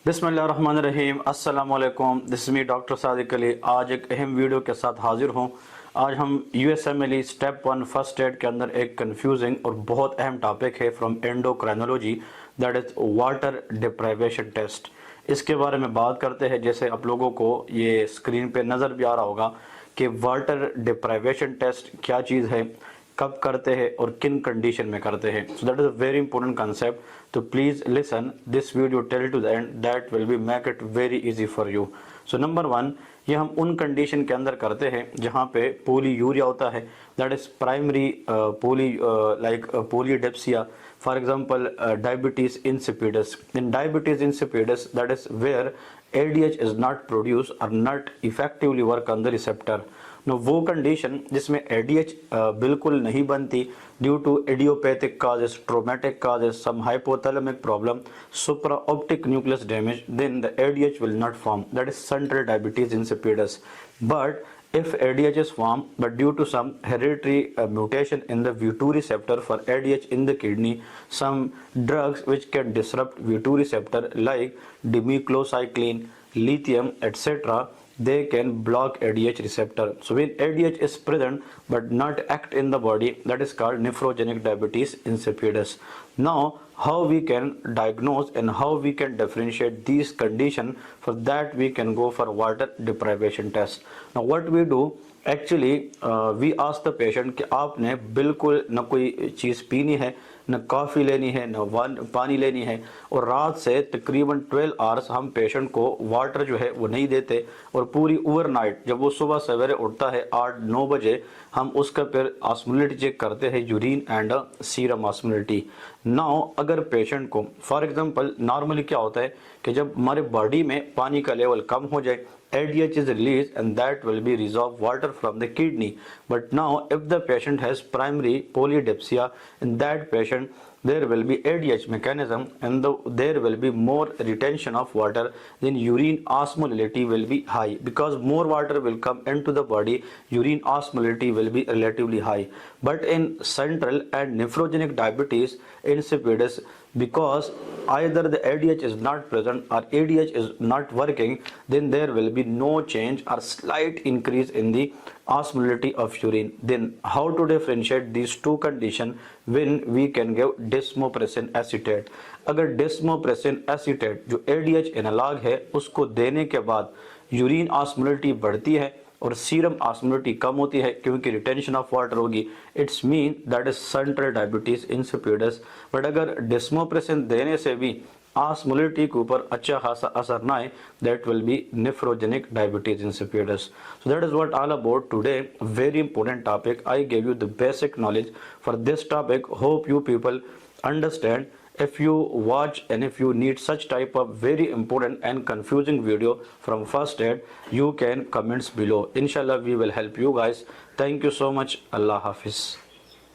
बिस्मिल्लाहिर्रहमानिर्रहीम अस्सलाम वालेकुम। This me doctor Sadiq Ali. आज एक अहम वीडियो के साथ हाजिर हूँ। आज हम यूएसएमएलई स्टेप 1 फर्स्ट एड के अंदर एक कंफ्यूजिंग और बहुत अहम टॉपिक है from endocrinology, that is water deprivation test. इसके बारे में बात करते हैं। जैसे आप लोगों को ये स्क्रीन पे नज़र भी आ रहा होगा कि वाटर डिप्राइवेशन टेस्ट क्या चीज़ है, कब करते हैं और किन कंडीशन में करते हैं। So that is a very important concept. तो please listen this video till to the end, that will be make it very easy for you. So number 1, ये हम उन कंडीशन के अंदर करते हैं जहाँ पे पोलीयूरिया होता है, that is primary polydipsia. For example diabetes insipidus. In diabetes insipidus, that is where ADH is not produced or not effectively work on the receptor. वो कंडीशन जिसमें ADH बिल्कुल नहीं बनती due to idiopathic causes, traumatic causes, some hypothalamic problem, supraoptic nucleus damage, then the ADH will not form. That is central diabetes insipidus. But if ADH is formed, but due to some hereditary mutation in the V2 receptor for ADH in the kidney, some drugs which can disrupt V2 receptor like demeclocycline, lithium, etc., they can block ADH receptor. So when ADH is present but not act in the body, that is called nephrogenic diabetes insipidus. Now how we can diagnose and how we can differentiate these condition, for that we can go for water deprivation test. Now what we do, actually we ask the patient कि आपने बिल्कुल न कोई चीज़ पीनी है, न coffee लेनी है, न पानी लेनी है, और रात से तकरीबन 12 आवर्स हम पेशेंट को वाटर जो है वो नहीं देते, और पूरी ओवरनाइट जब वो सुबह सवेरे उठता है 8-9 बजे हम उसका फिर ऑस्मोलिटी चेक करते हैं, urine and serum osmolality. Now अगर पेशेंट को फॉर एग्जांपल नॉर्मली क्या होता है कि जब हमारे बॉडी में पानी का लेवल कम हो जाए, ADH is released and that will be resolve water from the kidney. But now if the patient has primary polydipsia, in that patient there will be ADH mechanism and there will be more retention of water, then urine osmolality will be high. Because more water will come into the body, urine osmolality will be relatively high. But in central and nephrogenic diabetes insipidus, because either the ADH is not present or ADH is not working, then there will be no change or slight increase in the osmolality of urine. Then how to differentiate these two conditions when we can give desmopressin acetate? अगर desmopressin acetate जो ADH analogue है उसको देने के बाद urine osmolality बढ़ती है और सीरम ऑस्मोलिटी कम होती है क्योंकि रिटेंशन ऑफ वाटर होगी, it's mean that is central diabetes insipidus. But अगर डेस्मोप्रेसिन देने से भी ऑस्मोलिटी के ऊपर अच्छा खासा असर ना आए, that will B nephrogenic diabetes insipidus. So that is what all about today, very important topic. I give you the basic knowledge for this topic, hope you people understand. If you watch and if you need such type of very important and confusing video from first aid, you can comments below. Inshallah we will help you guys. Thank you so much. Allah Hafiz.